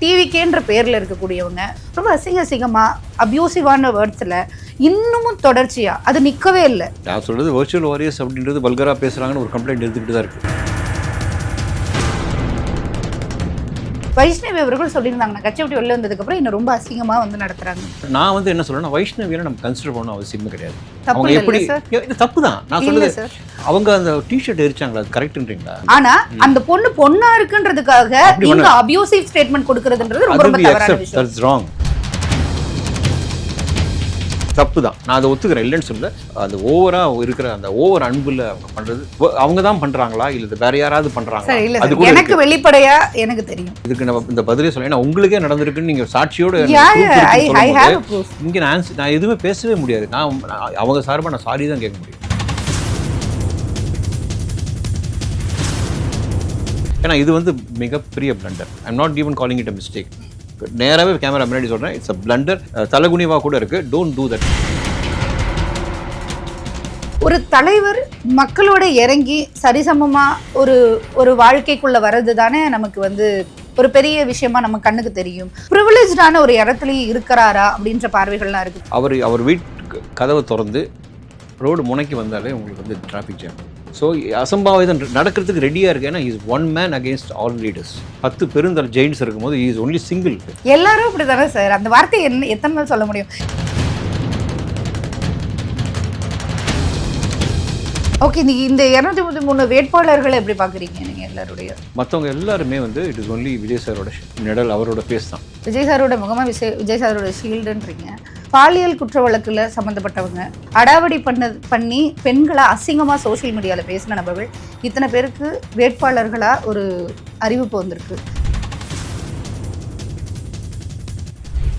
டிவிக்கேன்ற பேரில் இருக்கக்கூடியவங்க ரொம்ப அசிங்கமாக அப்யூசிவான வேர்ட்ஸில் இன்னமும் தொடர்ச்சியாக அது நிற்கவே இல்லை. நான் சொல்கிறது வர்ச்சுவல் வாரியர்ஸ் அப்படின்றது வல்கராக பேசுகிறாங்கன்னு ஒரு கம்ப்ளைண்ட் எடுத்துக்கிட்டு தான் இருக்குது. வைஷ்ணவி அவர்கள் சொல்லியிருந்தாங்க கட்சி விட்டு வெளில வந்ததுக்கப்புறம் இன்னும் ரொம்ப அசிங்கமாக வந்து நடத்துகிறாங்க. நான் வந்து என்ன சொல்கிறேன்னா வைஷ்ணவியை நம்ம கன்சிடர் பண்ணணும் அவசியமே கிடையாது. அவங்க எப்படி இது தப்பு தான் நான் சொல்லுது. அவங்க அந்த டிஷர்ட் எரிச்சாங்களா அது கரெக்ட்ன்றீங்களா? ஆனா அந்த பொண்ணா இருக்குன்றதுக்காக இந்த அபியூசிவ் ஸ்டேட்மெண்ட் கொடுக்கிறதுன்றது ரொம்ப தவறான விஷயம். That's wrong. தப்பு தான், நான் அதை ஒத்துக்கிறேன், இல்லைன்னு சொல்ல. அது ஓவரா இருக்கிற அந்த ஓவர் அன்புல அவங்க பண்றது அவங்க தான் பண்றாங்களா இல்ல வேற யாராவது பண்றாங்களா? அது எனக்கு வெளிப்படையா எனக்கு தெரியும். இதுக்கு நம்ம இந்த பதிலே சொல்ல, ஏன்னா உங்களுக்கே நடந்திருக்குன்னு நீங்க சாட்சியோட இங்க நான் எதுவுமே பேசவே முடியாது. நான் அவங்க சார்பா நான் சாரி தான் கேட்க முடியும். ஏன்னா இது வந்து மிகப்பெரிய blunder. I am not even calling it a mistake. நேராகவே கேமரா முன்னாடி சொல்கிறேன், இட்ஸ் அ பிளண்டர். தலகுனிவாக கூட இருக்குது. Don't do that. ஒரு தலைவர் மக்களோட இறங்கி சரிசமமாக ஒரு வாழ்க்கைக்குள்ளே வர்றது தானே நமக்கு வந்து ஒரு பெரிய விஷயமா நம்ம கண்ணுக்கு தெரியும். ப்ரிவிலேஜான ஒரு இடத்துலையும் இருக்கிறாரா அப்படின்ற பார்வைகள்லாம் இருக்குது. அவர் வீட்டு கதவை திறந்து ரோடு முனைக்கு வந்தாலே உங்களுக்கு வந்து டிராஃபிக் ஜாம். ஸோ அசம்பாவிதம் நடக்கிறதுக்கு ரெடியாக இருக்குது. ஏன்னா is one man against all leaders. 10 பெருந்தலை ஜெயின்ஸ் இருக்கும்போது இஸ் ஒன்லி சிங்கிள். எல்லாரும் அப்படி தானே சார்? அந்த வார்த்தை எத்தனை நாள் சொல்ல முடியும்? ஓகே, இந்த 233 வேட்பாளர்களை எப்படி பார்க்குறீங்க நீங்கள் எல்லாருடைய? மற்றவங்க எல்லாருமே வந்து இட் இஸ் ஒன்லி விஜய் சாரோட நிழல், அவரோட பேஸ் தான். விஜய் சாரோட முகமாக விஜய் சாரோட ஷீல்டுன்றீங்க. பாலியல் குற்ற வழக்கில் சம்மந்தப்பட்டவங்க அடாவடி பண்ணி பெண்களை அசிங்கமாக சோஷியல் மீடியாவில் பேசின நபர்கள் இத்தனை பேருக்கு வேட்பாளர்களாக ஒரு அறிவிப்பு வந்திருக்கு.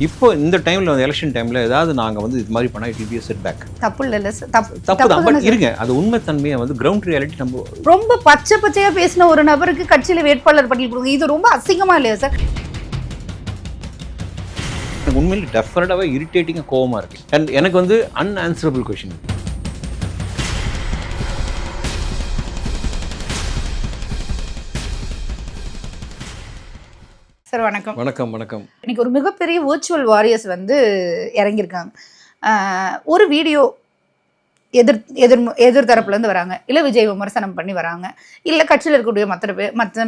இப்போ இந்த டைமில் வந்து எலெக்ஷன் டைமில் ஏதாவது நாங்கள் வந்து இது மாதிரி பண்ணால் it will be a setback. தப்பு இல்லை, தப்பு தான். பட் இருங்க, அது உண்மைத்தன்மையை வந்து கிரவுண்ட் ரியாலிட்டி நம்ம ரொம்ப பச்சையாக பேசின ஒரு நபருக்கு கட்சியில் வேட்பாளர் பட்டியல் கொடுங்க, இது ரொம்ப அசிங்கமாக இல்லையா சார்? உண்மையில் டெஃபரட்டாகவே இரிட்டேட்டிங்காக கோவமாக இருக்குது. அண்ட் எனக்கு வந்து அன்ஆன்சரபிள் கொஷின். சார் வணக்கம். வணக்கம். வணக்கம். இன்னைக்கு ஒரு மிகப்பெரிய வர்ச்சுவல் வாரியர்ஸ் வந்து இறங்கியிருக்காங்க. ஒரு வீடியோ எதிர்த்தரப்புலேருந்து வராங்க, இல்லை விஜய் விமர்சனம் பண்ணி வராங்க, இல்லை கட்சியில் இருக்கக்கூடிய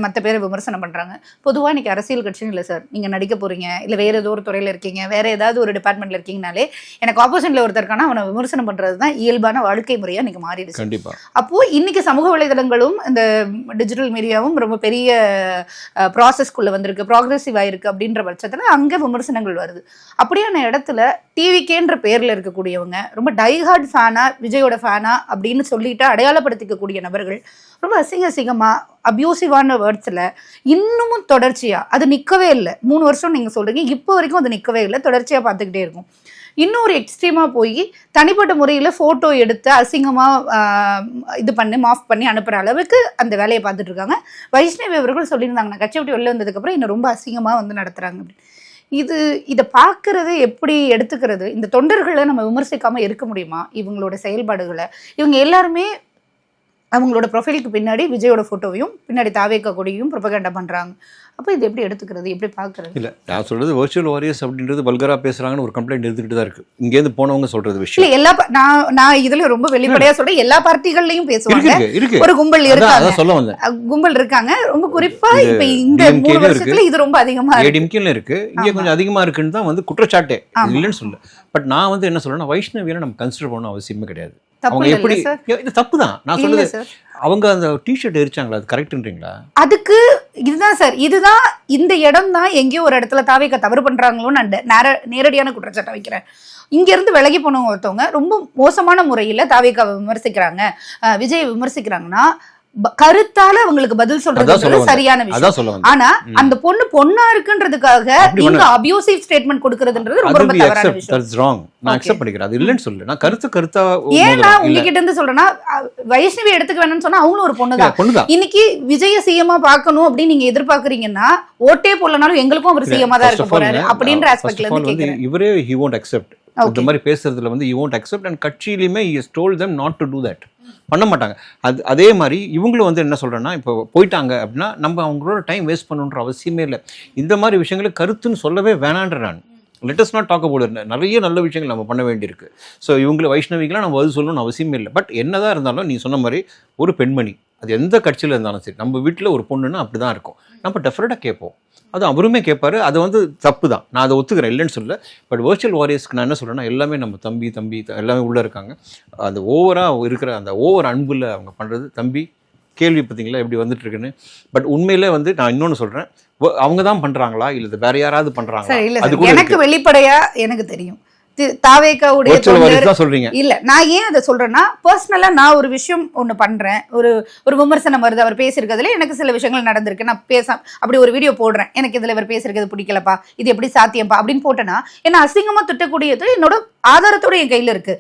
மற்ற பேரை விமர்சனம் பண்ணுறாங்க. பொதுவாக இன்றைக்கி அரசியல் கட்சின்னு இல்லை சார், நீங்கள் நடிக்க போகிறீங்க, இல்லை வேறு ஏதோ ஒரு துறையில் இருக்கீங்க, வேறு ஏதாவது ஒரு டிபார்ட்மெண்ட்டில் இருக்கீங்கனாலே எனக்கு ஆப்போசிட்டில் ஒருத்தருக்கான அவனை விமர்சனம் பண்ணுறது தான் இயல்பான வாழ்க்கை முறையாக இன்றைக்கி மாறிடுச்சு. கண்டிப்பாக. அப்போது இன்றைக்கி சமூக வலைதளங்களும் இந்த டிஜிட்டல் மீடியாவும் ரொம்ப பெரிய ப்ராசஸ்க்குள்ளே வந்திருக்கு, ப்ராக்ரெசிவாக இருக்குது. அப்படின்ற பட்சத்தில் அங்கே விமர்சனங்கள் வருது. அப்படியான இடத்துல டிவிக்கேன்ற பேரில் இருக்கக்கூடியவங்க ரொம்ப டைஹார்ட் ஃபேனாக விஜயோட ஃபேனா அப்படின்னு சொல்லிட்டு அடையாளப்படுத்திக்கக்கூடிய நபர்கள் ரொம்ப அசிங்கமாக அப்யூசிவான வேர்ட்ஸில் இன்னமும் தொடர்ச்சியாக அது நிற்கவே இல்லை. 3 வருஷம் நீங்கள் சொல்கிறீங்க, இப்போ வரைக்கும் அது நிற்கவே இல்லை, தொடர்ச்சியாக பார்த்துக்கிட்டே இருக்கும். இன்னும் ஒரு எக்ஸ்ட்ரீமாக போய் தனிப்பட்ட முறையில் ஃபோட்டோ எடுத்து அசிங்கமாக இது பண்ணி மாஃப் பண்ணி அனுப்புகிற அளவுக்கு அந்த வேலையை பார்த்துட்டு இருக்காங்க. வைஷ்ணவி அவர்கள் சொல்லியிருந்தாங்க நான் கட்சி விட்டு வெளில வந்ததுக்கப்புறம் இன்னும் ரொம்ப அசிங்கமாக வந்து நடத்துகிறாங்க அப்படின்னு. இதை பார்க்கறது எப்படி எடுத்துக்கிறது? இந்த தொண்டர்களை நம்ம விமர்சிக்காமல் இருக்க முடியுமா? இவங்களோட செயல்பாடுகளை இவங்க எல்லாருமே அவங்களோட ப்ரொஃபைலுக்கு பின்னாடி விஜயோட ஃபோட்டோவையும் பின்னாடி தாவேக்கா கொடியும் ப்ரொபகண்டா பண்ணுறாங்க. அப்போ இது எப்படி எடுத்துக்கிறது, எப்படி பார்க்குறது? இல்லை, நான் சொல்கிறது வர்ச்சுவல் வாரியர்ஸ் அப்படின்றது வல்கராக பேசுகிறாங்கன்னு ஒரு கம்ப்ளைண்ட் எடுத்துக்கிட்டு தான் இருக்குது. இங்கேருந்து போனவங்க சொல்கிறது விஷயம் இல்லை. எல்லா நான் இதில் ரொம்ப வெளிப்படையாக சொல்கிறேன், எல்லா பார்ட்டிகள்லையும் பேசுவாங்க. ஒரு கும்பல் இருக்காங்க, சொல்ல வந்தேன், கும்பல் இருக்காங்க. ரொம்ப குறிப்பாக இப்போ இந்த 3 வருஷத்துல இது ரொம்ப அதிகமாக ஏடிஎம்கேல இருக்குது, இங்கே கொஞ்சம் அதிகமாக இருக்குன்னு தான் வந்து குற்றச்சாட்டே, இல்லைன்னு சொல்ல. பட் நான் வந்து என்ன சொல்கிறேன்னா வைஷ்ணவியை நம்ம கன்சிடர் பண்ணணும் அவசியமே கிடையாது. அவங்க எப்படி இது தப்பு தான் நான் சொல்லுது. அவங்க அந்த டிஷர்ட் எரிச்சாங்களா அது கரெக்ட்ன்றீங்களா? அதுக்கு இதுதான் சார், இதுதான் இந்த இடம் தான் எங்கேயோ ஒரு இடத்துல தாவேக்கா தவறு பண்றாங்களோன்னு நேரடியான குற்றச்சாட்டை வைக்கிறேன். இங்கேருந்து விலகி போனவங்க ஒருத்தவங்க ரொம்ப மோசமான முறையில் தாவேக்காவை விமர்சிக்கிறாங்க, விஜய் விமர்சிக்கிறாங்கன்னா கருத்தால அவங்களுக்கு பதில் சொல்றது சரியான விஷயம். ஆனா அந்த பொண்ணா இருக்குன்றதுக்காக இந்த அபியூசிவ் ஸ்டேட்மெண்ட் கொடுக்கிறதுன்றது ரொம்ப ரொம்ப தவறான விஷயம். That's wrong. நான் அக்செப்ட் பண்ணிக்கிறேன், அது இல்லன்னு சொல்ல. நான் கருத்தா ஏன்னா உங்ககிட்ட இருந்து சொல்றேன்னா வைஷ்ணவி எடுத்துக்க வேணும்னு சொன்னா அவங்களும் ஒரு பொண்ணுதான். இன்னைக்கு விஜய சிஎம்மா பார்க்கணும் அப்படின்னு நீங்க எதிர்பார்க்கறீங்கன்னா ஓட்டே போடலனாலும் எங்களுக்கும் அவர் சிஎம்மா தான் இருக்க போறாரு அப்படின்ற ஆஸ்பெக்ட்ல இருந்து கேக்குறேன். இவரே he won't accept. இந்த மாதிரி பேசுறதுல வந்து he won't accept, and கட்சியிலுமே he has told them not to do that. பண்ண மாட்டாங்க. அதே மாதிரி இவங்களும் வந்து என்ன சொல்கிறேன்னா, இப்போ போயிட்டாங்க அப்படின்னா நம்ம அவங்களோட டைம் வேஸ்ட் பண்ணணுன்ற அவசியமே இல்லை. இந்த மாதிரி விஷயங்களை கருத்துன்னு சொல்லவே வேணான்ற நான். Let us not talk about it. நிறைய நல்ல விஷயங்கள் நம்ம பண்ண வேண்டியிருக்கு. ஸோ இவங்களை வைஷ்ணவிகளாம் நம்ம அது சொல்லணும்னு அவசியமே இல்லை. பட் என்னதான் இருந்தாலும் நீ சொன்ன மாதிரி ஒரு பெண்மணி, அது எந்த கட்சியில் இருந்தாலும் சரி, நம்ம வீட்டில் ஒரு பொண்ணுன்னா அப்படி தான் இருக்கும். நம்ம டெஃபினட்டாக கேட்போம். அது அவருமே கேட்பாரு. அது வந்து தப்பு தான், நான் அதை ஒத்துக்கிறேன், இல்லைன்னு சொல்ல. பட் வர்ச்சுவல் வாரியர்ஸ்க்கு நான் என்ன சொல்கிறேன்னா, எல்லாமே நம்ம தம்பி எல்லாமே உள்ளே இருக்காங்க. அந்த ஓவராக இருக்கிற அந்த ஓவர் அன்பில் அவங்க பண்ணுறது, தம்பி கேள்வி பார்த்தீங்களா எப்படி வந்துட்டு இருக்குன்னு. பட் உண்மையிலே வந்து நான் இன்னொன்று சொல்கிறேன், அவங்க தான் பண்ணுறாங்களா இல்லை வேற யாராவது பண்ணுறாங்களா? அது எனக்கு வெளிப்படையா எனக்கு தெரியும். தாவேக்காவுடைய சொல்றீங்க இல்ல, நான் ஏன் அதை சொல்றேன்னா, பர்சனலா நான் ஒரு விஷயம் ஒண்ணு பண்றேன், ஒரு விமர்சனம் வருது, அவர் பேசியிருக்கிறதுல எனக்கு சில விஷயங்கள் நடந்திருக்கு, நான் அப்படி ஒரு வீடியோ போடுறேன், எனக்கு இதுல இவர் பேசிருக்கிறது பிடிக்கலப்பா, இது எப்படி சாத்தியம்பா அப்படின்னு போட்டேன்னா, என்ன அசிங்கமா திட்டக்கூடியது என்னோட ஆதாரத்தோட என் கையில இருக்கு.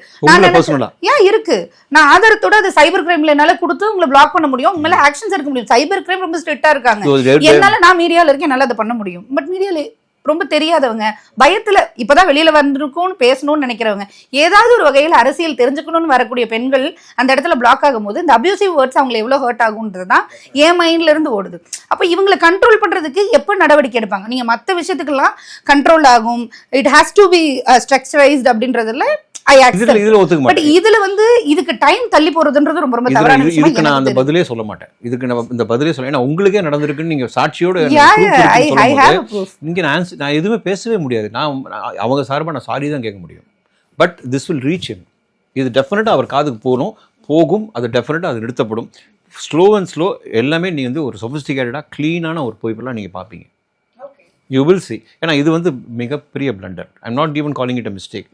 ஏன் இருக்கு, நான் ஆதாரத்தோட அது சைபர் கிரைம்ல என்னால கொடுத்து உங்களை பிளாக் பண்ண முடியும், உங்க மேல ஆக்ஷன்ஸ் எடுக்க முடியும். சைபர் கிரைம் ரொம்ப ஸ்ட்ரிக்டா இருக்காங்க. என்னால நான் மீடியால இருக்கேன், என்னால அதை பண்ண முடியும். பட் மீடியால ரொம்ப தெரியாதவங்க, பயத்துல இப்பதான் வெளியில வந்திருக்கும்னு பேசணும்னு நினைக்கிறவங்க, ஏதாவது ஒரு வகையில் அரசியல் தெரிஞ்சுக்கணும்னு வரக்கூடிய பெண்கள் அந்த இடத்துல பிளாக் ஆகும் போது இந்த அபியூசிவ் வேர்ட்ஸ் அவங்களை எவ்வளவு ஹர்ட் ஆகுன்றதுதான் என் மைண்ட்ல இருந்து ஓடுது. அப்ப இவங்களை கண்ட்ரோல் பண்றதுக்கு எப்ப நடவடிக்கை எடுப்பாங்க? நீங்க மத்த விஷயத்துக்கெல்லாம் கண்ட்ரோல் ஆகும், it has to be structurised அப்படின்றதுல இதுல வந்து இதுக்கு டைம் தள்ளி போறதுன்றது ரொம்ப ரொம்ப தவறான விஷயம். இதுக்கு நான் அந்த பதிலே சொல்ல மாட்டேன். இதுக்கு நான் இந்த பதிலே சொல்ல, ஏன்னா உங்களுக்கே நடந்திருக்குன்னு நீங்க சாட்சியோட இங்க நான் எதுவுமே பேசவே முடியாது. நான் அவங்க சார்பா நான் சாரி தான் கேட்க முடியும். But this will reach him. இது டெஃபினட்டா அவர் காதுக்கு போகும். அது டெஃபினட்டா அது நிறுத்தப்படும். ஸ்லோ அண்ட் ஸ்லோ எல்லாமே நீ வந்து ஒரு சொபிஸ்டிகேட்டடா கிளீனான ஒரு பொய்ப்பெல்லாம் நீங்க பாப்பீங்க. You will see. ஏன்னா இது வந்து மிகப்பெரிய blunder. I am not even calling it a mistake.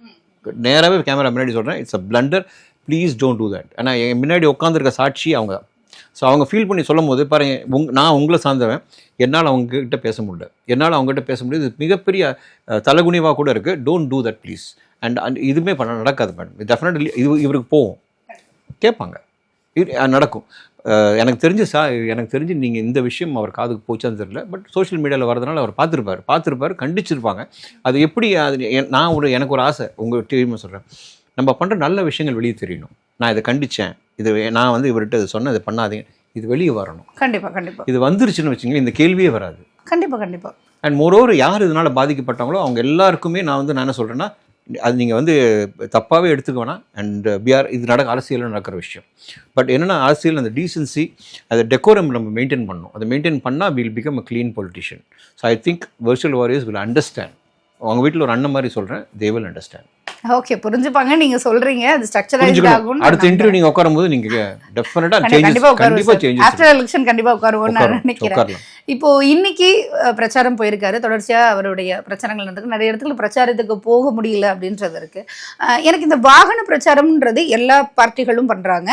நேராகவே கேமரா முன்னாடி சொல்கிறேன், it's a blunder, please don't do that. ஆனால் என் முன்னாடி உட்காந்துருக்க சாட்சி அவங்க. ஸோ அவங்க ஃபீல் பண்ணி சொல்லும் போது பாருங்கள், நான் உங்களை சார்ந்தவன், என்னால் அவங்ககிட்ட பேச முடியாது. இது மிகப்பெரிய தலைகுனிவாக கூட இருக்குது. Don't do that please. And இதுவுமே நடக்காது மேடம். டெஃபினெட்லி இவருக்கு போவோம், கேட்பாங்க, நடக்கும். எனக்கு தெரிஞ்சு நீங்கள் இந்த விஷயம் அவர் காதுக்கு போச்சான்னு தெரியல. பட் சோஷியல் மீடியாவில் வரதுனால அவர் பார்த்துருப்பார், கண்டிச்சிருப்பாங்க. அது எப்படி எனக்கு ஒரு ஆசை, உங்கள் டீமை சொல்கிறேன், நம்ம பண்ணுற நல்ல விஷயங்கள் வெளியே தெரியணும். நான் இதை கண்டித்தேன், நான் வந்து இவர்கிட்ட இதை சொன்னேன், இதை பண்ணாதீங்க, இது வெளியே வரணும். கண்டிப்பாக இது வந்துருச்சுன்னு வச்சுங்க, இந்த கேள்வியே வராது. கண்டிப்பாக. அண்ட் மோரோவர் யார் இதனால் பாதிக்கப்பட்டாங்களோ அவங்க எல்லாருக்குமே நான் என்ன சொல்கிறேன்னா, அது நீங்கள் வந்து தப்பாகவே எடுத்துக்க வேணாம். அண்ட் இது அரசியலில் நடக்கிற விஷயம். பட் என்னென்னா, அரசியல் அந்த டீசன்சி, அந்த டெக்கோரம் நம்ம மெயின்டைன் பண்ணணும். அதை மெயின்டைன் பண்ணால் will become a clean politician. So I think virtual warriors will understand. அவங்க வீட்டில் ஒரு அண்ணன் மாதிரி சொல்கிறேன், தே வில் அண்டர்ஸ்டாண்ட். ஓகே, புரிஞ்சுப்பாங்க. நீங்க சொல்றீங்க அது ஸ்ட்ரக்சரைஸ்ட் ஆகும். அடுத்த இன்டர்வியூ நீங்க உட்காரும்போது நீங்க டெஃபினட்டா சேஞ்சஸ் ஆஃப்டர் எலெக்ஷன் கண்டிப்பா உட்காருவோம் நான் நினைக்கிறேன். இப்போ இன்னைக்கு பிரச்சாரம் போயிருக்காரு, தொடர்ச்சியா அவருடைய பிரச்சாரங்கள் நடந்துருக்கு. நிறைய இடத்துல பிரச்சாரத்துக்கு போக முடியல அப்படின்றது இருக்கு. எனக்கு இந்த வாகன பிரச்சாரம்ன்றது எல்லா பார்ட்டிகளும் பண்றாங்க.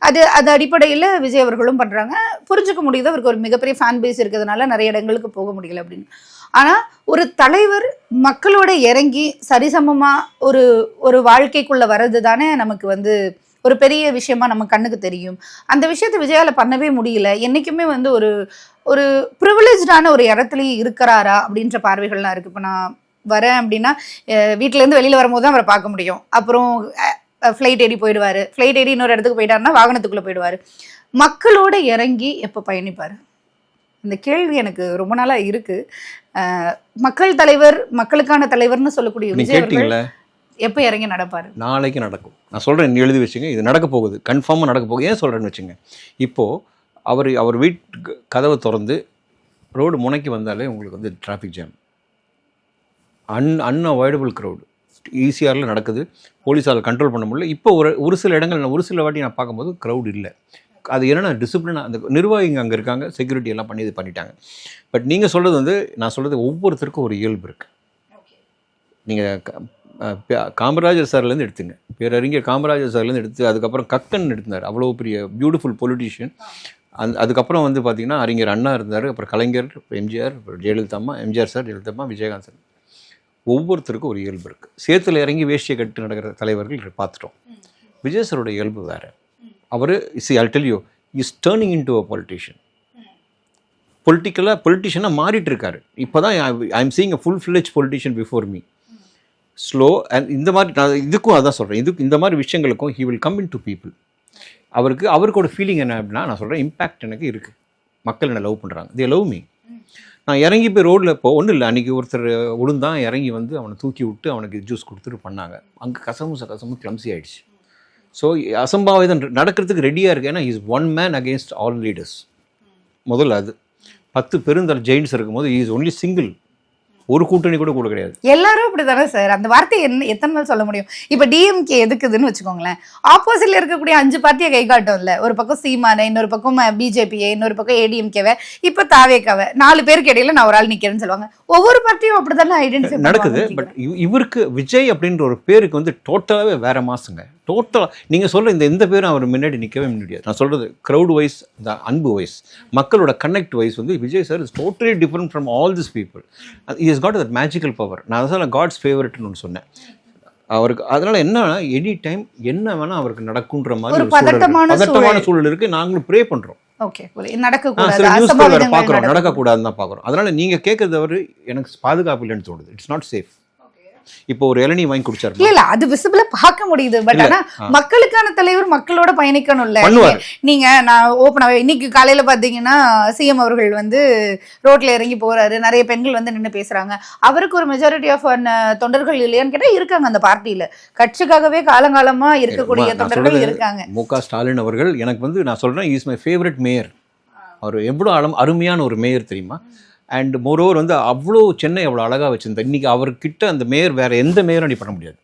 அது அடிப்படையில் விஜய் அவர்களும் பண்றாங்க. புரிஞ்சுக்க முடியுது, அவருக்கு ஒரு மிகப்பெரிய ஃபேன் பேஸ் இருக்கிறதுனால நிறைய இடங்களுக்கு போக முடியல அப்படின்னு. ஆனா ஒரு தலைவர் மக்களோட இறங்கி சரிசமமா ஒரு வாழ்க்கைக்குள்ள வர்றது தானே நமக்கு வந்து ஒரு பெரிய விஷயமா நம்ம கண்ணுக்கு தெரியும். அந்த விஷயத்தை விஜயால பண்ணவே முடியல. என்னைக்குமே வந்து ஒரு ப்ரிவிலேஜான ஒரு இடத்துலயும் இருக்கிறாரா அப்படின்ற பார்வைகள்லாம் இருக்கு. இப்போ நான் வரேன் அப்படின்னா வீட்டுல இருந்து வெளியில வரும்போது தான் அவரை பார்க்க முடியும். அப்புறம் ஃப்ளைட் ஏறி போயிடுவாரு. ஃப்ளைட் ஏறி இன்னொரு இடத்துக்கு போயிட்டாருன்னா வாகனத்துக்குள்ள போயிடுவாரு. மக்களோட இறங்கி எப்போ பயணிப்பாரு? இந்த கேள்வி எனக்கு ரொம்ப நாளா இருக்கு. மக்கள் தலைவர், மக்களுக்கான தலைவர்னு சொல்லக்கூடிய விஜய் அவர்கள் எப்போ இறங்கி நடப்பாரு? நாளைக்கு நடக்கும். நான் சொல்றேன், எழுதி வச்சுங்க, இது நடக்க போகுது, கன்ஃபார்மாக நடக்க போகுது. ஏன் சொல்றேன்னு வச்சுங்க, இப்போ அவர் வீட்டு கதவை திறந்து ரோடு முனைக்கு வந்தாலே உங்களுக்கு வந்து டிராஃபிக் ஜாம், அன்அவாய்டபுள் க்ரௌடு ஈஸியாரில் நடக்குது. போலீஸால் கண்ட்ரோல் பண்ண முடியல. இப்போ ஒரு சில இடங்கள், ஒரு சில வாட்டி நான் பார்க்கும்போது க்ரௌட் இல்லை. அது என்னென்னா டிசிப்ளினாக அந்த நிர்வாகிங்க அங்கே இருக்காங்க, செக்யூரிட்டி எல்லாம் பண்ணி இது பண்ணிட்டாங்க. பட் நீங்கள் சொல்கிறது வந்து, நான் சொல்கிறது ஒவ்வொருத்தருக்கும் ஒரு இயல்பு இருக்குது. நீங்கள் காமராஜர் சார்லேருந்து எடுத்துங்க, பேரறிஞர் காமராஜர் சார்லேருந்து எடுத்து அதுக்கப்புறம் கக்கன் எடுத்தார், அவ்வளோ பெரிய பியூட்டிஃபுல் பொலிட்டீஷியன். அதுக்கப்புறம் வந்து பார்த்திங்கன்னா அறிஞர் அண்ணா இருந்தார், அப்புறம் கலைஞர், எம்ஜிஆர், ஜெயலலிதா அம்மா, எம்ஜிஆர் சார், ஜெயலலிதா அம்மா, விஜயகாந்த் சார். ஒவ்வொருத்தருக்கும் ஒரு இயல்பு இருக்குது. சேத்துல இறங்கி வேஷ்டியை கட்டு நடக்கிற தலைவர்கள் பார்த்துட்டோம். விஜய் சாரோட இயல்பு வேறு. அவர் I'll tell you, is turning into a politician. பொலிட்டிஷியனாக மாறிட்டு இருக்காரு. இப்போ தான் I am seeing a full-fledged politician before me. Slow and இந்த மாதிரி நான் இதுக்கும் அதான் சொல்கிறேன், இந்த மாதிரி விஷயங்களுக்கும் he will come into people. அவருக்கு ஒரு ஃபீலிங் என்ன அப்படின்னா, நான் சொல்கிறேன், இம்பேக்ட் எனக்கு இருக்குது. மக்கள் என்ன லவ் பண்ணுறாங்க, தே லவ் மீ. நான் இறங்கி போய் ரோட்டில் இப்போ ஒன்றும் இல்லை, அன்றைக்கி ஒருத்தர் விழுந்தான், இறங்கி வந்து அவனை தூக்கி விட்டு அவனுக்கு ஜூஸ் கொடுத்துட்டு பண்ணாங்க. அங்கே கசமும் கிளம்சி ஆகிடுச்சு. ஸோ அசம்பாவிதம் நடக்கிறதுக்கு ரெடியாக இருக்குது. ஏன்னா is one man against all leaders. முதல்ல அது 10 பெருந்தல் ஜெயின்ஸ் இருக்கும்போது இஸ் ஒன்லி சிங்கிள். ஒரு கூட்டணி கூட கிடையாது. எல்லாரும் அப்படிதானே சார். அந்த வார்த்தை எத்தனை நாள் சொல்ல முடியும்? இப்ப டிஎம்கே எதுக்குதுன்னு வச்சுக்கோங்களேன், ஆப்போசிட்ல இருக்கக்கூடிய 5 பார்ட்டியை கை காட்டும்ல. ஒரு பக்கம் சீமானை, இன்னொரு பக்கம் பிஜேபியை, இன்னொரு பக்கம் ஏடிஎம்கேவை, இப்ப தாவேக்காவை, 4 பேருக்கு இடையில நான் ஒரு ஆள் நிக்கிறேன்னு சொல்லுவாங்க. ஒவ்வொரு பார்ட்டியும் அப்படித்தானே ஐடென்டிஃபை நடக்குது. பட் இவருக்கு விஜய் அப்படின்ற ஒரு பேருக்கு வந்து டோட்டலாகவே வேற மாசுங்க. டோட்டலாக நீங்கள் சொல்கிற இந்த பேரும் அவர் முன்னாடி நிற்கவே முடியாது. நான் சொல்கிறது க்ரௌட் வைஸ், இந்த அன்பு வைஸ், மக்களோட கனெக்ட் வைஸ் வந்து Vijay sir is totally different from all this people. Is got that magical power. நான் அதான் காட்ஸ் ஃபேவரட்னு ஒன்று சொன்னேன் அவருக்கு. அதனால என்னன்னா எனி டைம் என்ன வேணா அவருக்கு நடக்குன்ற மாதிரி ஒரு பதட்டமான சூழல் இருக்குது. நாங்களும் ப்ரே பண்ணுறோம். நடக்கக்கூடாதுன்னு தான் பார்க்குறோம். அதனால நீங்கள் கேட்கறது அவர் எனக்கு பாதுகாப்பு இல்லைன்னு தோணுது. It's not safe. இப்போ ஒரு இளநீ வாங்கி குடிச்சாரு, இல்ல அது விசிபிளா பார்க்க முடியுது. பட் ஆனா மக்களுக்கான தலைவர் மக்களோட பயணிக்கணும்ல. நீங்க நான் ஓப்பனாவே இன்னைக்கு காலையில பாத்தீங்கன்னா சிஎம் அவர்கள் வந்து ரோட்ல இறங்கி போறாரு, நிறைய பெண்கள் வந்து நின்று பேசுறாங்க. அவருக்கு ஒரு மெஜாரிட்டி ஆஃப் தொண்டர்கள் இல்லையான்னு கேட்டா இருக்காங்க. அந்த பார்ட்டியில கட்சிக்காகவே காலங்காலமா இருக்கக்கூடிய தொண்டர்கள் இருக்காங்க. மு.க. ஸ்டாலின் அவர்கள் எனக்கு வந்து நான் சொல்றேன் இஸ் மை ஃபேவரட் மேயர். அவர் எவ்வளவு அருமையான ஒரு மேயர் தெரியுமா? அண்ட் மோரோவர் வந்து அவ்வளோ சென்னை அவ்வளோ அழகாக வச்சுருந்தேன். இன்றைக்கி அவர்கிட்ட அந்த மேயர் வேறு எந்த மேயரும் நீ பண்ண முடியாது.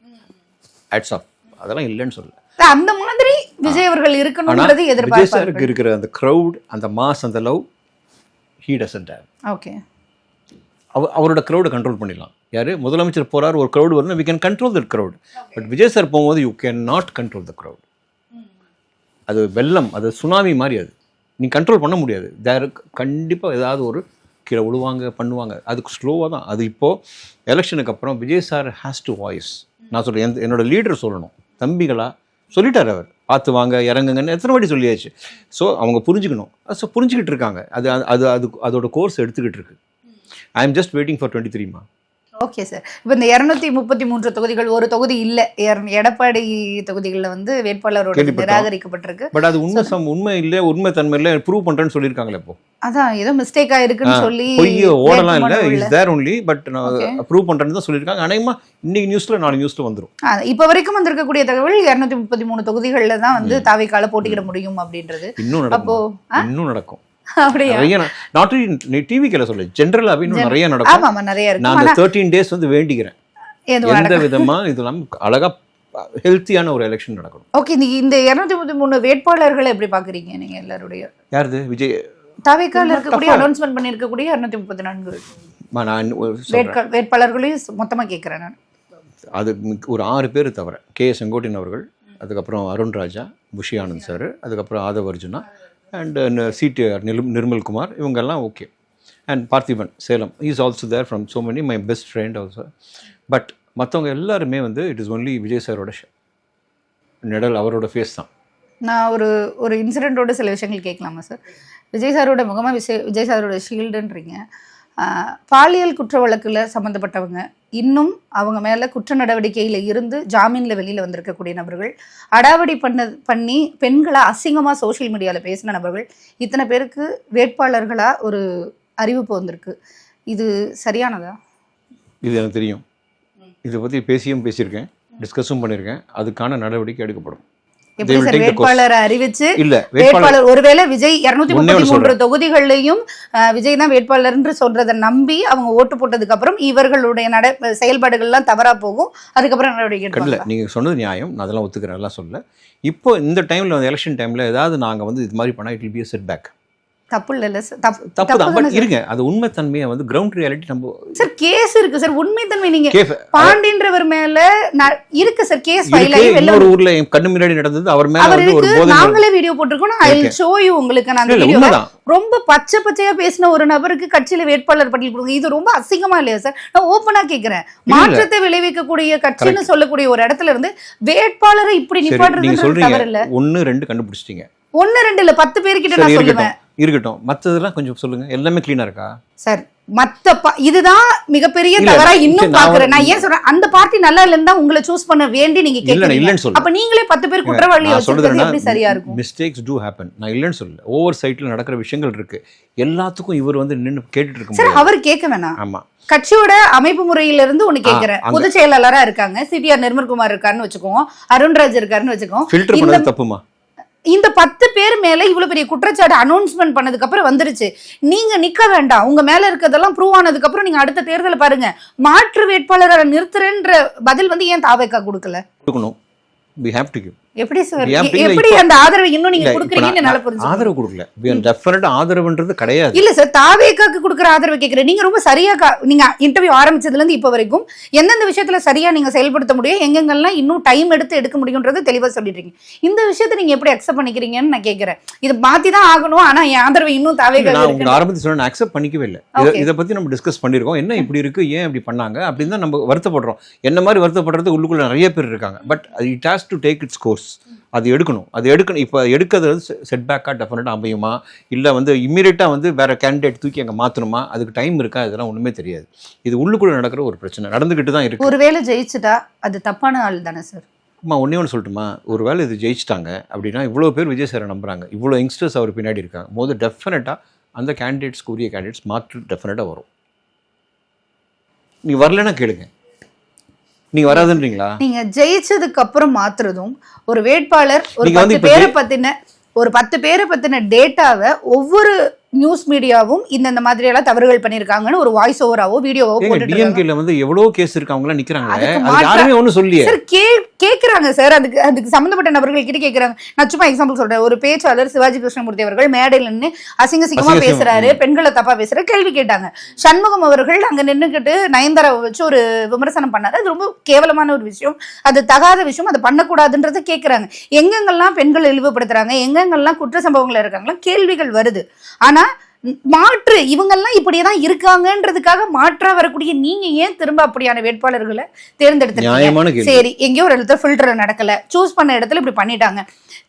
Hats off. அதெல்லாம் இல்லைன்னு சொல்லல. அந்த மாதிரி விஜய் அவர்கள் இருக்கணும்ன்றது எதிர்பார்ப்பு. விஜய் சாருக்கு இருக்கிற அந்த க்ரௌட், அந்த மாஸ், அந்த love, he doesn't have. Okay, அவரோட க்ரௌடை கண்ட்ரோல் பண்ணிடலாம். யார் முதலமைச்சர் போகிறார், ஒரு க்ரௌடு வரணும், we can control that crowd. But Vijay sir போகும்போது you can not control the crowd. அது வெள்ளம், அது சுனாமி மாதிரி. அது நீ கண்ட்ரோல் பண்ண முடியாது. கண்டிப்பாக ஏதாவது ஒரு கீழே விழுவாங்க, பண்ணுவாங்க. அதுக்கு ஸ்லோவாக தான். அது இப்போது எலெக்ஷனுக்கு அப்புறம் Vijay sir has to voice. நான் சொல்கிறேன், என்னோட லீடர் சொல்லணும், தம்பிகளா சொல்லிட்டார் அவர், பார்த்து வாங்க, இறங்குங்கன்னு எத்தனை வாட்டி சொல்லியாச்சு. ஸோ அவங்க புரிஞ்சுக்கணும். ஸோ புரிஞ்சுக்கிட்டு இருக்காங்க. அதோட கோர்ஸ் எடுத்துக்கிட்டு இருக்கு. I am just waiting for 23மா. Okay sir. இப்போ இந்த 233 தொகுதிகள், ஒரு தொகுதி இல்லை எடப்பாடி தொகுதிகளில் வந்து வேட்பாளரோட நிராகரிக்கப்பட்டிருக்கு. பட் அது உண்மை இல்லை, உண்மை தன்மை இல்லை, ப்ரூவ் பண்ணுறேன்னு சொல்லியிருக்காங்களே. இப்போ அதான் ஏதோ மிஸ்டேக்காக இருக்குன்னு சொல்லி ஓடலாம் இல்லை, is there only. But prove பண்ணுறேன்னு தான் சொல்லியிருக்காங்க. அநேகமாக இன்னைக்கு நியூஸில் 4 நியூஸில் வந்துடும். இப்போ வரைக்கும் வந்திருக்கக்கூடிய தகவல் 233 தொகுதிகளில் தான் வந்து தாவேக்கால போட்டியிட முடியும் அப்படின்றது. இன்னும் நடக்கும். ஜெனரலாவே நிறைய நடக்கும். நான் 13 days வந்து வேண்டிக்கிறேன், எந்த விதமா இதெல்லாம் அழகா ஹெல்த்தியான ஒரு எலெக்ஷன் நடக்கணும். ஓகே, இந்த 233 வேட்பாளர்களை எப்படி பாக்குறீங்க நீங்க எல்லாருடைய? யாருது? விஜய் தாவேக்கால இருக்கக்கூடிய அனௌன்ஸ்மெண்ட் பண்ணிருக்கக்கூடிய 234 வேட்பாளர்களையும் மொத்தமா கேட்கிறேன் நான். அது ஒரு 6 பேர் தவிர கே.எஸ். செங்கோட்டையன் அவர்கள், அதுக்கப்புறம் அருண் ராஜா, புஷி ஆனந்த் சார், அதுக்கப்புறம் ஆதவ் அர்ஜுனா அண்ட் சிடிஆர் நிர்மல்குமார், இவங்கெல்லாம் okay. And Parthiban Salem, is also there from so many, my best friend also. But மற்றவங்க எல்லாருமே வந்து இட் இஸ் ஒன்லி விஜய் சாரோட நிழல், அவரோட ஃபேஸ் தான். நான் ஒரு இன்சிடெண்ட்டோட சில விஷயங்கள் கேட்கலாமா சார்? விஜய் சாரோட முகமாக விஜய் சாரோட ஷீல்டுன்றீங்க. பாலியல் குற்ற வழக்கில் சம்மந்தப்பட்டவங்க இன்னும் அவங்க மேலே குற்ற நடவடிக்கையில் இருந்து ஜாமீனில் வெளியில் வந்திருக்கக்கூடிய நபர்கள், அடாவடி பண்ணி பெண்களை அசிங்கமாக சோஷியல் மீடியாவில் பேசின நபர்கள், இத்தனை பேருக்கு வேட்பாளர்களாக ஒரு அறிவிப்பு வந்திருக்கு. இது சரியானதா? இது எனக்கு தெரியும். இதை பற்றி பேசியிருக்கேன், டிஸ்கஸும் பண்ணியிருக்கேன். அதுக்கான நடவடிக்கை எடுக்கப்படும். வேட்பாளரை அறிவிச்சு வேட்பாளர் ஒருவேளை விஜய் 233 தொகுதிகளையும் விஜய் தான் வேட்பாளர் என்று சொல்றதை நம்பி அவங்க ஓட்டு போட்டதுக்கு அப்புறம் இவர்களுடைய செயல்பாடுகள் எல்லாம் தவறா போகும். அதுக்கப்புறம் நடவடிக்கை இல்லை. நீங்க சொன்னது நியாயம், நான் அதெல்லாம் ஒத்துக்கிறேன், எல்லாம் சொல்ல. இப்போ இந்த டைம்ல, எலெக்ஷன் டைம்ல ஏதாவது நாங்க வந்து இது மாதிரி பண்ணா it will be a setback. தப்பு இல்ல தப்பு தான். பட் இருங்க, அது உண்மை தன்மையை வந்து கிரவுண்ட் ரியாலிட்டி நம்ம சார் கேஸ் இருக்கு சார். உண்மை தன்மை நீங்க பாண்டின்றவர் மேல இருக்கு சார் கேஸ் ஃபைல் ஆகி வெளிய ஒரு ஊர்ல கண்ணு முன்னாடி நடந்தது. அவர் மேல வந்து ஒரு போதை, நாங்களே வீடியோ போட்டுருக்கோம். ஐ வில் ஷோ யூ உங்களுக்கு. நான் அந்த வீடியோ ரொம்ப பச்சையா பேசின ஒரு நபருக்கு கட்சியில வேட்பாளர் பட்டியல் கொடுங்க. இது ரொம்ப அசிங்கமா இல்லையா சார்? நான் ஓப்பனா கேக்குறேன். மாற்றத்தை விளைவிக்கக்கூடிய கட்சின்னு சொல்லக்கூடிய ஒரு இடத்துல இருந்து வேட்பாளரை இப்படி நிப்பாட்டுறது தவறு இல்ல. 1 2 கண்டுபிடிச்சிட்டீங்க. 1 2 இல்ல 10 பேர் கிட்ட நான் சொல்லுவேன். இருக்கட்டும், மற்றதெல்லாம் கொஞ்சம் சொல்லுங்க. எல்லாமே கிளீனா இருக்கா சார்? இதுதான் மிகப்பெரிய தவறா இன்னும் பாக்குறேன். நான் ஏன் சொல்றேன், அந்த பார்ட்டி நல்லா இல்லைன்னா உங்களை சூஸ் பண்ண வேண்டி நீங்க கேக்குறீங்க. அப்ப நீங்களே 10 பேர் குற்றவாளி வச்சிருக்கிறது எப்படி சரியா இருக்கும்? Mistakes to happen. நான் இல்லைன்னு சொல்லல. ஓவர் சைட்ல நடக்கிற விஷயங்கள் இருக்கு. எல்லாத்துக்கும் இவர் வந்து நின்னு கேட்டுட்டு இருக்க முடியாது. அவர் கேட்க வேணாம். ஆமா, கட்சியோட அமைப்பு முறையில இருந்து ஒண்ணு கேக்குறேன். பொதுச் செயலாளரா இருக்காங்க, சிடிஆர் நிர்மல்குமார் இருக்காருன்னு வச்சுக்கோங்க, அருண்ராஜ் இருக்காருன்னு வச்சுக்கோங்க. ஃபில்டர் பண்ணது தப்புமா? இந்த 10 பேர் மேல இவ்வளவு பெரிய குற்றச்சாட்டு அனௌன்ஸ்மெண்ட் பண்ணதுக்கு அப்புறம் வந்துருச்சு. நீங்க நிக்க வேண்டாம், உங்க மேல இருக்கிறதெல்லாம் ப்ரூவ் ஆனதுக்கு அப்புறம் நீங்க அடுத்த தேர்தலை பாருங்க, மாற்று வேட்பாளரை நிறுத்துறேன்ற பதில் வந்து ஏன் தாவேகா கொடுக்கல? we have to give. எப்படி சார், எப்படி அந்த ஆதரவை இன்னும் நீங்க கொடுக்குறீங்கன்னு என்னால புரிஞ்சுக்க. ஆதரவு கொடுக்கல, டெஃபினட்டா ஆதரவுன்றது கிடையாது. இல்ல சார், தாவேகாக்கு கொடுக்குற ஆதரவு கேக்குறேன். நீங்க ரொம்ப சரியா நீங்க இன்டர்வியூ ஆரம்பிச்சதுல இருந்து இப்ப வரைக்கும் எந்தெந்த விஷயத்துல சரியா நீங்க செயல்படுத்த முடியும், எங்கெங்கெல்லாம் இன்னும் டைம் எடுக்க முடியும்ன்றது தெளிவா சொல்லிட்டு இருக்கீங்க. இந்த விஷயத்தை நீங்க எப்படி அக்செப்ட் பண்ணிக்கிறீங்கன்னு நான் கேக்குறேன். இது மாத்தி தான் ஆகணும், ஆனா என் ஆதரவு இன்னும் தாவேகா. நான் ஆரம்பத்துல சொன்ன அக்செப்ட் பண்ணிக்கவே இல்லை. இதை பத்தி நம்ம டிஸ்கஸ் பண்ணிருக்கோம். என்ன இப்படி இருக்கு, ஏன் இப்படி பண்ணாங்க அப்படின்னு தான் நம்ம வருத்தப்படுறோம். என்ன மாதிரி வருத்தப்படுறது உள்ளுக்குள்ள நிறைய பேர் இருக்காங்க. But it has to take it's course. அது எடுக்கணும். இப்போ எடுக்கிறது செட்பேக்காக டெஃபினட்டாக அமையுமா, இல்லை வந்து இம்மீடியட்டாக வந்து வேற கேண்டிடேட் தூக்கி அங்கே மாற்றணுமா, அதுக்கு டைம் இருக்கா, இதெல்லாம் ஒன்றுமே தெரியாது. இது உள்ளுக்குள்ள நடக்கிற ஒரு பிரச்சனை நடந்துக்கிட்டு தான் இருக்கு. ஒருவேளை ஜெயிச்சுட்டா அது தப்பான ஆள் தானே சார்? அம்மா ஒன்றே ஒன்று சொல்லட்டுமா, ஒரு வேளை இது ஜெயிச்சிட்டாங்க அப்படின்னா இவ்வளோ பேர் விஜய் சாரை நம்புறாங்க, இவ்வளோ யங்ஸ்டர்ஸ் அவர் பின்னாடி இருக்காங்க போது டெஃபினட்டாக அந்த கேண்டிடேட்ஸ்க்கு உரிய கேண்டிடேட்ஸ் மாற்று டெஃபினட்டாக வரும். நீ வரலன்னா கேளுங்க, நீங்க வராதுன்றீங்களா? நீங்க ஜெயிச்சதுக்கு அப்புறம் மாத்துறதும் ஒரு வேட்பாளர் ஒரு 10 பேரை பத்தின டேட்டாவை ஒவ்வொரு நியூஸ் மீடியாவும் இந்த மாதிரி எல்லாம் தவறுகள் பண்ணிருக்காங்கன்னு ஒரு வாய்ஸ் ஓவராவோ வீடியோவோ போட்டுட்டு டிஎம்கேல வந்து எவ்வளவு கேஸ் இருக்கு, அவங்க எல்லாம் நிக்கறாங்க. அது யாருமே ஒண்ணும் சொல்லியே சார் கேக்குறாங்க சார். அதுக்கு சம்பந்தப்பட்ட நபர்கள் கிட்ட கேக்குறாங்க. நான் சும்மா எக்ஸாம்பிள் சொல்றேன். ஒரு பேச்சாளர் சிவாஜி கிருஷ்ணமூர்த்தி அவர்கள் மேடையில நின்று அசிங்கமா பேசுறாரு, பெண்களை தப்பா பேசுற கேள்வி கேட்டாங்க. சண்முகம் அவர்கள் அங்க நின்னுக்கிட்டு நயன்தாராவை வச்சு ஒரு விமர்சனம் பண்ணாரு. அது ரொம்ப கேவலமான ஒரு விஷயம், அது தகாத விஷயம், அதை பண்ணக்கூடாதுன்றதை கேட்கறாங்க. எங்கெங்கெல்லாம் பெண்கள் இழிவுபடுத்துறாங்க, எங்கெங்கெல்லாம் குற்ற சம்பவங்கள் இருக்காங்களா கேள்விகள் வருது. ஆனா மாற்று இவங்கெல்லாம் இப்படியேதான் இருக்காங்கன்றதுக்காக மாற்றா வரக்கூடிய நீங்க ஏன் திரும்ப அப்படியான வேட்பாளர்களை தேர்ந்தெடுத்து? சரி, எங்கேயோ ஒரு இடத்துல ஃபில்டர் நடக்கல, சூஸ் பண்ண இடத்துல இப்படி பண்ணிட்டாங்க,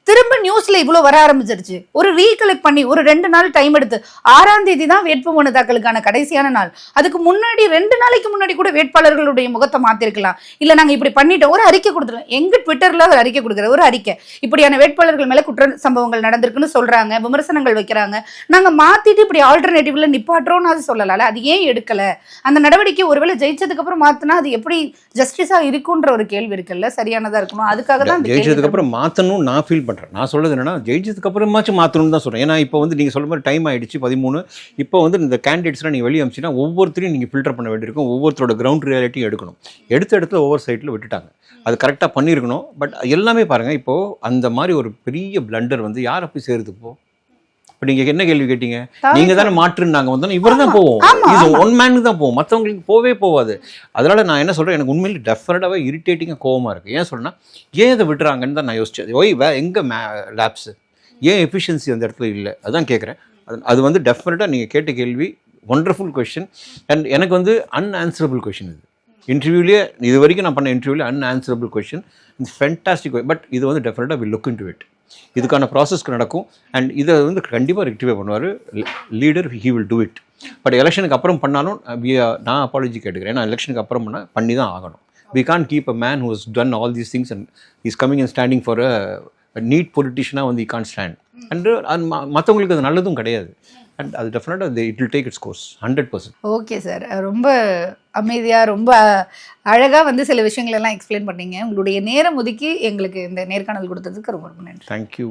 திரும்ப நியூஸ்ல இவ்வளவு வர ஆரம்பிச்சிருச்சு. ஒரு ரீகலெக்ட் பண்ணி ஒரு 2 நாள் டைம் எடுத்து 6ஆம் தேதி தான் வேட்புமனு தாக்கலுக்கான கடைசியான நாள். அதுக்கு முன்னாடி 2 நாளைக்கு முன்னாடி கூட வேட்பாளர்களுடைய முகத்தை மாத்திருக்கலாம். இல்ல நாங்க இப்படி பண்ணிட்டோம், ஒரு அறிக்கை கொடுத்துருவோம். எங்க ட்விட்டர்ல ஒரு அறிக்கை கொடுக்குற ஒரு அறிக்கை, இப்படியான வேட்பாளர்கள் மேல குற்ற சம்பவங்கள் நடந்திருக்குன்னு சொல்றாங்க, விமர்சனங்கள் வைக்கிறாங்க, நாங்க மாத்திட்டு இப்படி ஆல்டர்னேட்டிவ்ல நிப்பாட்டுறோம்னு அது சொல்லல. அது ஏன் எடுக்கல? அந்த நடவடிக்கை ஒருவேளை ஜெயிச்சதுக்கு அப்புறம் மாத்தினா அது எப்படி ஜஸ்டிஸா இருக்குன்ற ஒரு கேள்வி இருக்குல்ல, சரியானதா இருக்கணும். அதுக்காக தான் ஜெயிச்சதுக்கு அப்புறம் மாத்தணும் நான் ஃபீல் பண்றேன். நான் சொல்றது என்னன்னா, ஜெயிச்சதுக்கு அப்புறமாச்சும் மாற்றணும்னு தான் சொல்றேன். ஏன்னா இப்போ வந்து நீங்க சொல்ற மாதிரி டைம் ஆயிடுச்சு 13. இப்போ வந்து இந்த கேண்டிடேட்ஸ்லாம் நீங்க வெளியே அமிச்சினா ஒவ்வொருத்தரையும் நீங்க ஃபில்டர் பண்ண வேண்டியிருக்கும், ஒவ்வொருத்தரோட கிரவுண்ட் ரியாலிட்டியும் எடுக்கணும். எடுத்த இடத்துல ஓவர் சைட்ல விட்டுட்டாங்க, அது கரெக்டாக பண்ணியிருக்கணும். பட் எல்லாமே பாருங்க, இப்போ அந்த மாதிரி ஒரு பெரிய பிளண்டர் வந்து யாரை போய் சேருது? இப்போ நீங்க என்ன கேள்வி கேட்டீங்க? நீங்க தானே மாற்றுனாங்க வந்தோம், இவர் தான் போவோம், இது ஒன் மேனுக்கு தான் போவோம், மற்றவங்களுக்கு போவே போவாது. அதனால நான் என்ன சொல்றேன், எனக்கு உண்மையில டெஃபினட்டாகவே இரிட்டேட்டிங்காக கோவமா இருக்கு. ஏன் சொல்றேன்னா, ஏன் இதை விட்டுறாங்கன்னு தான் நான் யோசிச்சது. எங்க லேப்ஸ், ஏன் எஃபிஷியன்சி அந்த இடத்துல இல்லை, அதான் கேட்குறேன். அது வந்து டெஃபினட்டாக நீங்கள் கேட்ட கேள்வி ஒண்டர்ஃபுல் கொஸ்டின். அண்ட் எனக்கு வந்து அன்ஆன்சரபிள் கொஸ்டின். இது இன்டர்வியூலேயே இது வரைக்கும் நான் பண்ண இன்டர்வியூவில் அன்ஆன்சரபிள் கொஸ்டின். It's fantastic. பட் இது வந்து டெஃபினட்டாக will look in to it. இதுக்கான ப்ராசஸ்க்கு நடக்கும். அண்ட் இதை வந்து கண்டிப்பாக ரெக்டிஃபை பண்ணுவார் leader, he will do it. But எலெக்ஷனுக்கு அப்புறம் பண்ணாலும் நான் அப்பாலஜி கேட்டுக்கிறேன். ஏன்னா எலெக்ஷனுக்கு அப்புறம் பண்ணி தான் ஆகணும். We can't keep a man who has done all these things and he's coming and standing for a neat politician வந்து he can't stand. அண்ட் மற்றவங்களுக்கு அது நல்லதும் கிடையாது. அண்ட் அது டெஃபினட்டாக it will take it's course 100%. Okay sir, ரொம்ப அமைதியாக ரொம்ப அழகாக வந்து சில விஷயங்கள் எல்லாம் எக்ஸ்பிளைன் பண்ணீங்க. உங்களுடைய நேரம் ஒதுக்கி எங்களுக்கு இந்த நேர்காணல் கொடுத்ததுக்கு ரொம்ப ரொம்ப நன்றி. தேங்க்யூ.